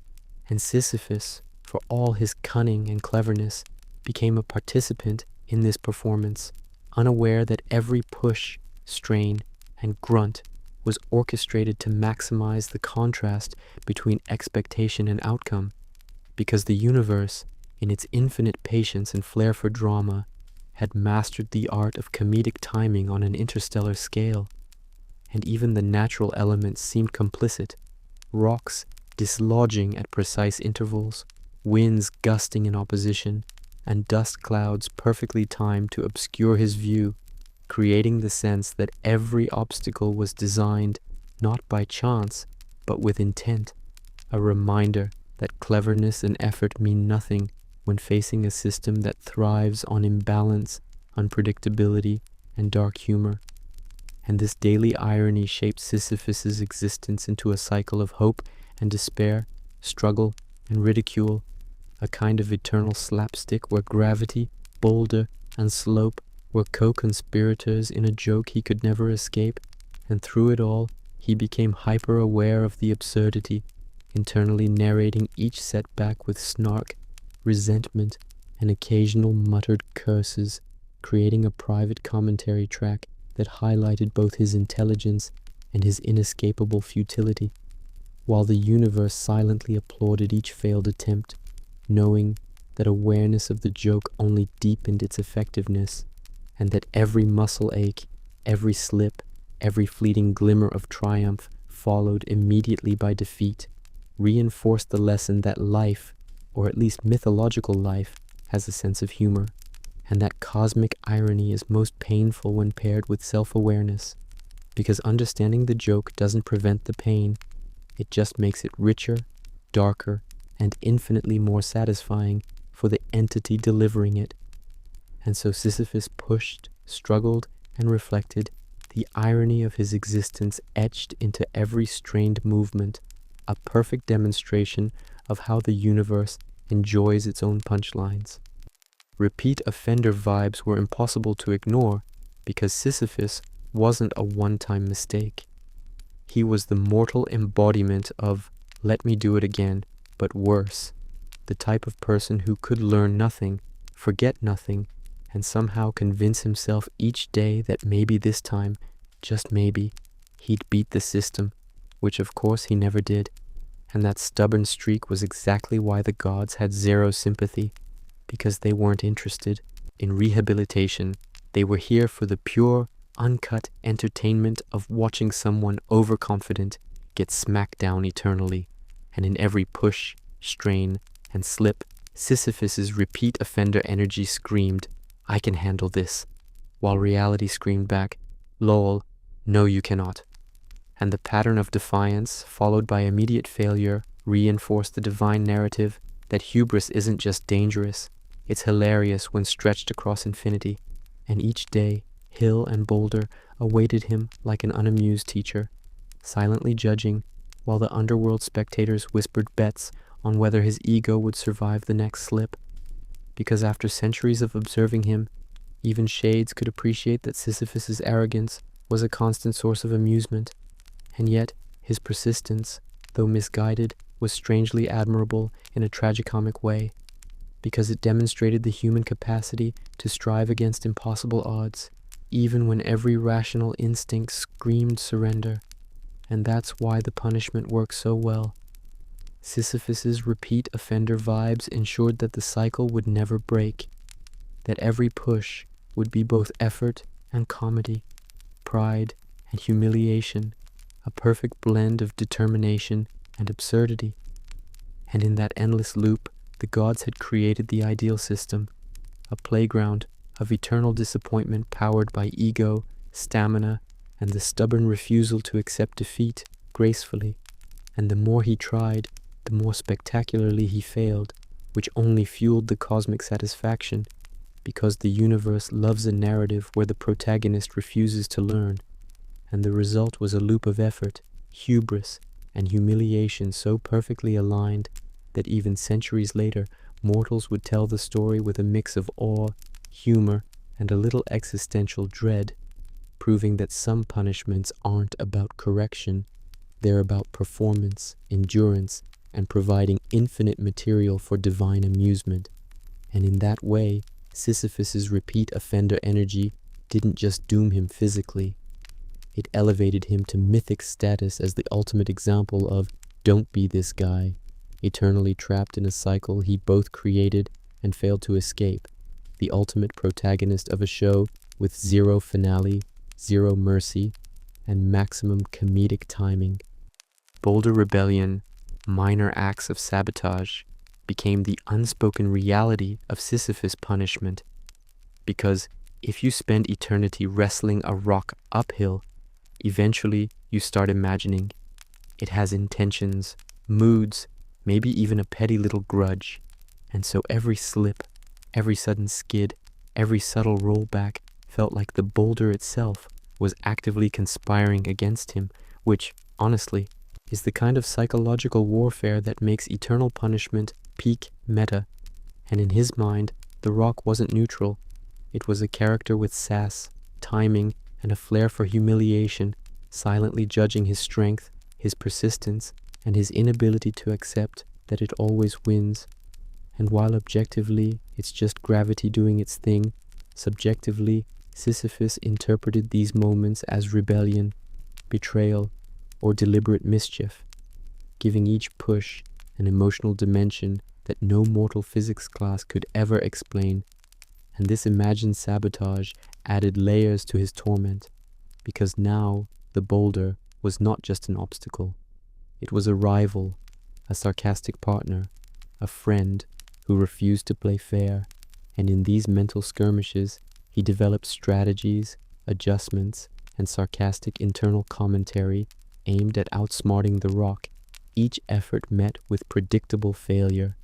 And Sisyphus, for all his cunning and cleverness, became a participant in this performance, unaware that every push, strain, and grunt was orchestrated to maximize the contrast between expectation and outcome, because the universe, in its infinite patience and flair for drama, had mastered the art of comedic timing on an interstellar scale, and even the natural elements seemed complicit, rocks dislodging at precise intervals, winds gusting in opposition, and dust clouds perfectly timed to obscure his view, creating the sense that every obstacle was designed not by chance, but with intent, a reminder that cleverness and effort mean nothing when facing a system that thrives on imbalance, unpredictability, and dark humor. And this daily irony shaped Sisyphus's existence into a cycle of hope and despair, struggle and ridicule, a kind of eternal slapstick where gravity, boulder, and slope were co-conspirators in a joke he could never escape, and through it all, he became hyper-aware of the absurdity, internally narrating each setback with snark, resentment, and occasional muttered curses, creating a private commentary track that highlighted both his intelligence and his inescapable futility. while the universe silently applauded each failed attempt, knowing that awareness of the joke only deepened its effectiveness, and that every muscle ache, every slip, every fleeting glimmer of triumph followed immediately by defeat, reinforced the lesson that life, or at least mythological life, has a sense of humor, and that cosmic irony is most painful when paired with self-awareness, because understanding the joke doesn't prevent the pain, it just makes it richer, darker, and infinitely more satisfying for the entity delivering it. And so Sisyphus pushed, struggled, and reflected, the irony of his existence etched into every strained movement, a perfect demonstration of how the universe enjoys its own punchlines. Repeat offender vibes were impossible to ignore because Sisyphus wasn't a one-time mistake. He was the mortal embodiment of "let me do it again, but worse," the type of person who could learn nothing, forget nothing, and somehow convince himself each day that maybe this time, just maybe, he'd beat the system, which of course he never did. And that stubborn streak was exactly why the gods had zero sympathy, because they weren't interested in rehabilitation. They were here for the pure, uncut entertainment of watching someone overconfident get smacked down eternally. And in every push, strain, and slip, Sisyphus's repeat offender energy screamed, "I can handle this," while reality screamed back, "Lol, no you cannot." And the pattern of defiance, followed by immediate failure, reinforced the divine narrative that hubris isn't just dangerous, it's hilarious when stretched across infinity. And each day, hill and boulder awaited him like an unamused teacher, silently judging, while the underworld spectators whispered bets on whether his ego would survive the next slip. Because after centuries of observing him, even shades could appreciate that Sisyphus's arrogance was a constant source of amusement. And yet, his persistence, though misguided, was strangely admirable in a tragicomic way, because it demonstrated the human capacity to strive against impossible odds, even when every rational instinct screamed surrender. And that's why the punishment worked so well. Sisyphus's repeat offender vibes ensured that the cycle would never break, that every push would be both effort and comedy, pride and humiliation, a perfect blend of determination and absurdity. And in that endless loop, the gods had created the ideal system, a playground of eternal disappointment powered by ego, stamina, and the stubborn refusal to accept defeat gracefully. And the more he tried, the more spectacularly he failed, which only fueled the cosmic satisfaction, because the universe loves a narrative where the protagonist refuses to learn. And the result was a loop of effort, hubris, and humiliation so perfectly aligned that even centuries later, mortals would tell the story with a mix of awe, humor, and a little existential dread, proving that some punishments aren't about correction, they're about performance, endurance, and providing infinite material for divine amusement. And in that way, Sisyphus's repeat offender energy didn't just doom him physically, it elevated him to mythic status as the ultimate example of "don't be this guy," eternally trapped in a cycle he both created and failed to escape, the ultimate protagonist of a show with zero finale, zero mercy, and maximum comedic timing. Boulder rebellion, minor acts of sabotage, became the unspoken reality of Sisyphus' punishment, because if you spend eternity wrestling a rock uphill, eventually you start imagining it has intentions, moods, maybe even a petty little grudge. And so every slip, every sudden skid, every subtle rollback felt like the boulder itself was actively conspiring against him, which, honestly, is the kind of psychological warfare that makes eternal punishment peak meta. And in his mind, the rock wasn't neutral. It was a character with sass, timing, and a flair for humiliation, silently judging his strength, his persistence, and his inability to accept that it always wins. And while objectively it's just gravity doing its thing, subjectively Sisyphus interpreted these moments as rebellion, betrayal, or deliberate mischief. giving each push an emotional dimension that no mortal physics class could ever explain. And this imagined sabotage added layers to his torment, because now the boulder was not just an obstacle. It was a rival, a sarcastic partner, a friend who refused to play fair, and in these mental skirmishes, he developed strategies, adjustments, and sarcastic internal commentary aimed at outsmarting the rock, each effort met with predictable failure,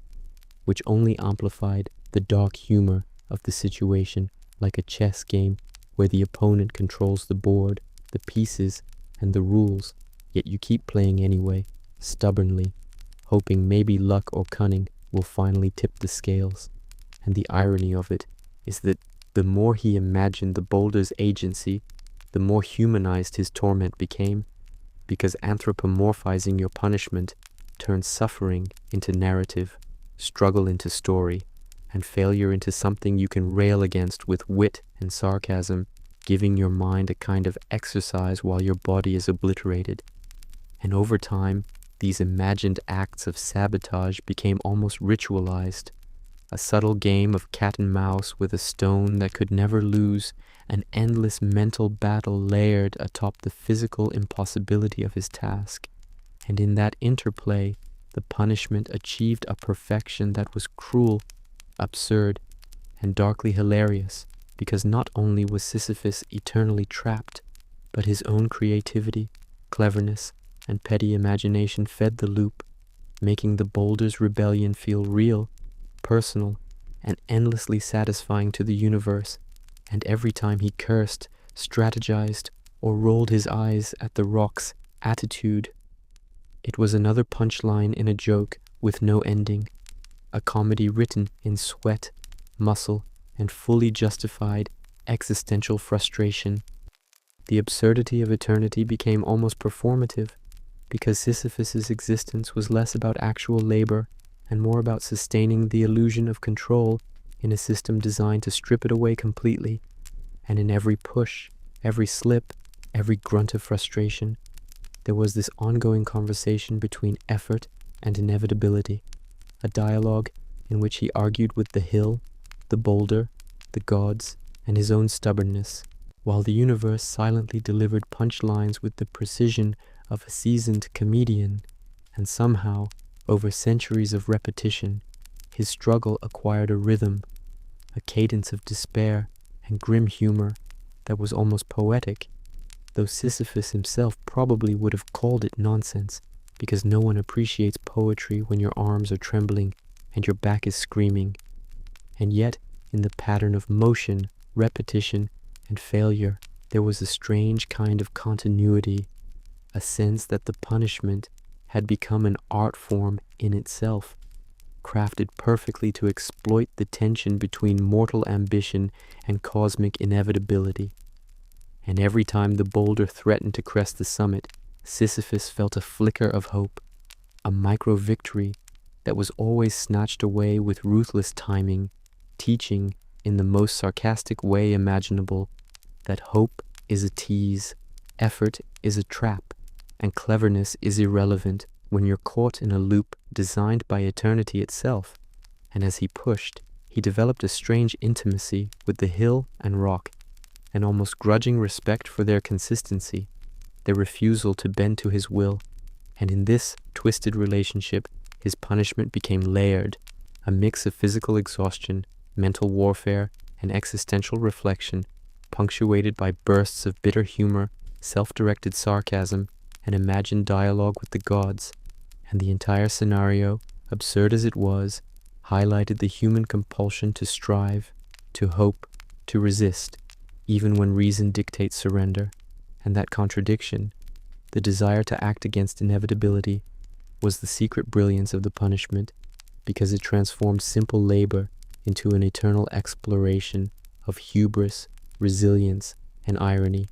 which only amplified the dark humor of the situation, like a chess game where the opponent controls the board, the pieces, and the rules, yet you keep playing anyway, stubbornly, hoping maybe luck or cunning will finally tip the scales. And the irony of it is that the more he imagined the boulder's agency, the more humanized his torment became, because anthropomorphizing your punishment turns suffering into narrative, struggle into story, and failure into something you can rail against with wit and sarcasm, giving your mind a kind of exercise while your body is obliterated. And over time, these imagined acts of sabotage became almost ritualized, a subtle game of cat and mouse with a stone that could never lose, an endless mental battle layered atop the physical impossibility of his task. And in that interplay, the punishment achieved a perfection that was cruel, absurd, and darkly hilarious, because not only was Sisyphus eternally trapped, but his own creativity, cleverness, and petty imagination fed the loop, making the boulder's rebellion feel real, personal, and endlessly satisfying to the universe. And every time he cursed, strategized, or rolled his eyes at the rock's attitude, it was another punchline in a joke with no ending, a comedy written in sweat, muscle, and fully justified existential frustration. The absurdity of eternity became almost performative, because Sisyphus's existence was less about actual labor and more about sustaining the illusion of control in a system designed to strip it away completely. And in every push, every slip, every grunt of frustration, there was this ongoing conversation between effort and inevitability, a dialogue in which he argued with the hill, the boulder, the gods, and his own stubbornness, while the universe silently delivered punchlines with the precision of a seasoned comedian. And somehow, over centuries of repetition, his struggle acquired a rhythm, a cadence of despair and grim humor that was almost poetic, though Sisyphus himself probably would have called it nonsense, because no one appreciates poetry when your arms are trembling and your back is screaming. And yet, in the pattern of motion, repetition, and failure, there was a strange kind of continuity, a sense that the punishment had become an art form in itself, crafted perfectly to exploit the tension between mortal ambition and cosmic inevitability. And every time the boulder threatened to crest the summit, Sisyphus felt a flicker of hope, a micro-victory that was always snatched away with ruthless timing, teaching, in the most sarcastic way imaginable, that hope is a tease, effort is a trap, and cleverness is irrelevant when you're caught in a loop designed by eternity itself. And as he pushed, he developed a strange intimacy with the hill and rock, an almost grudging respect for their consistency, their refusal to bend to his will. And in this twisted relationship, his punishment became layered, a mix of physical exhaustion, mental warfare, and existential reflection, punctuated by bursts of bitter humor, self-directed sarcasm, and imagined dialogue with the gods. And the entire scenario, absurd as it was, highlighted the human compulsion to strive, to hope, to resist, even when reason dictates surrender. And that contradiction, the desire to act against inevitability, was the secret brilliance of the punishment, because it transformed simple labor into an eternal exploration of hubris, resilience, and irony.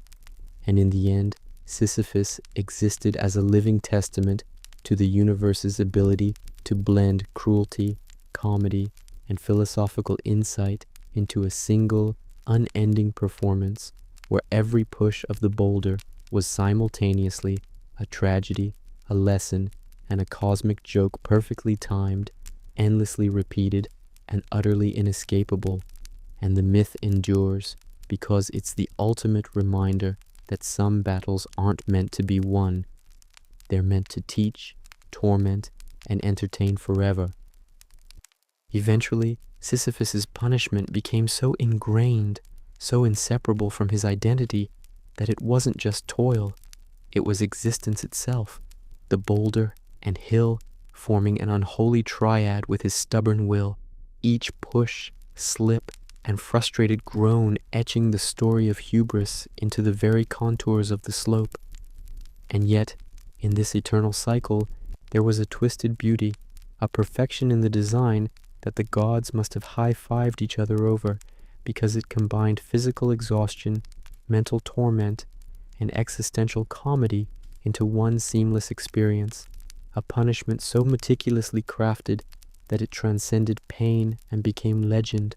And in the end, Sisyphus existed as a living testament to the universe's ability to blend cruelty, comedy, and philosophical insight into a single, unending performance, where every push of the boulder was simultaneously a tragedy, a lesson, and a cosmic joke perfectly timed, endlessly repeated, and utterly inescapable. And the myth endures because it's the ultimate reminder that some battles aren't meant to be won. They're meant to teach, torment, and entertain forever. Eventually, Sisyphus's punishment became so ingrained, so inseparable from his identity, that it wasn't just toil, it was existence itself, the boulder and hill forming an unholy triad with his stubborn will, each push, slip, and frustrated groan etching the story of hubris into the very contours of the slope. And yet, in this eternal cycle, there was a twisted beauty, a perfection in the design that the gods must have high-fived each other over, because it combined physical exhaustion, mental torment, and existential comedy into one seamless experience, a punishment so meticulously crafted that it transcended pain and became legend,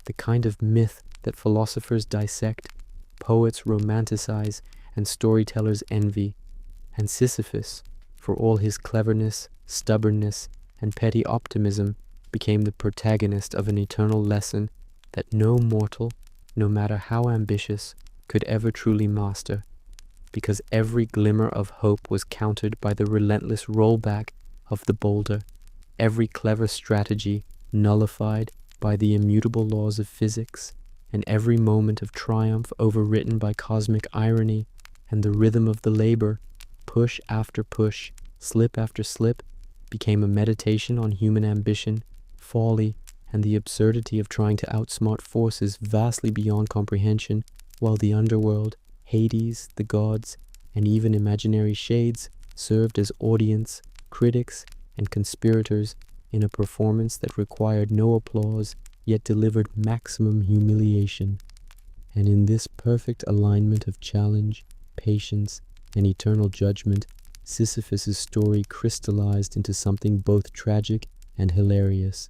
the kind of myth that philosophers dissect, poets romanticize, and storytellers envy. And Sisyphus, for all his cleverness, stubbornness, and petty optimism, became the protagonist of an eternal lesson that no mortal, no matter how ambitious, could ever truly master, because every glimmer of hope was countered by the relentless rollback of the boulder, every clever strategy nullified by the immutable laws of physics, and every moment of triumph overwritten by cosmic irony and the rhythm of the labor, push after push, slip after slip, became a meditation on human ambition, folly, and the absurdity of trying to outsmart forces vastly beyond comprehension, while the underworld, Hades, the gods, and even imaginary shades served as audience, critics, and conspirators in a performance that required no applause, yet delivered maximum humiliation. And in this perfect alignment of challenge, patience, and eternal judgment, Sisyphus's story crystallized into something both tragic and hilarious,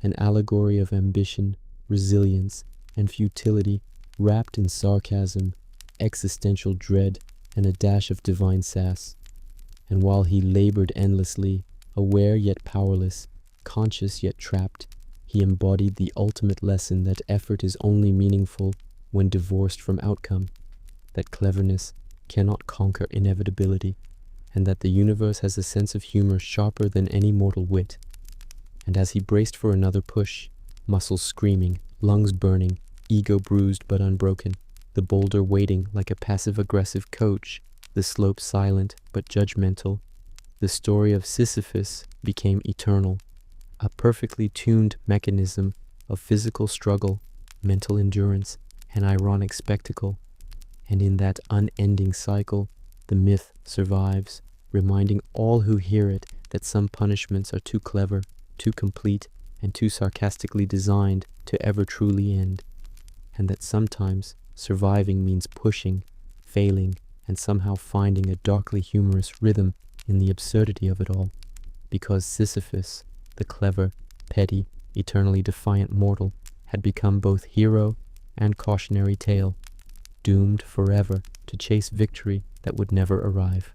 an allegory of ambition, resilience, and futility wrapped in sarcasm, existential dread, and a dash of divine sass. And while he labored endlessly, aware yet powerless, conscious yet trapped, he embodied the ultimate lesson that effort is only meaningful when divorced from outcome, that cleverness cannot conquer inevitability, and that the universe has a sense of humor sharper than any mortal wit. And as he braced for another push, muscles screaming, lungs burning, ego bruised but unbroken, the boulder waiting like a passive-aggressive coach, the slope silent but judgmental, the story of Sisyphus became eternal, a perfectly tuned mechanism of physical struggle, mental endurance, and ironic spectacle. And in that unending cycle, the myth survives, reminding all who hear it that some punishments are too clever, too complete, and too sarcastically designed to ever truly end, and that sometimes surviving means pushing, failing, and somehow finding a darkly humorous rhythm in the absurdity of it all, because Sisyphus, the clever, petty, eternally defiant mortal, had become both hero and cautionary tale, doomed forever to chase victory that would never arrive.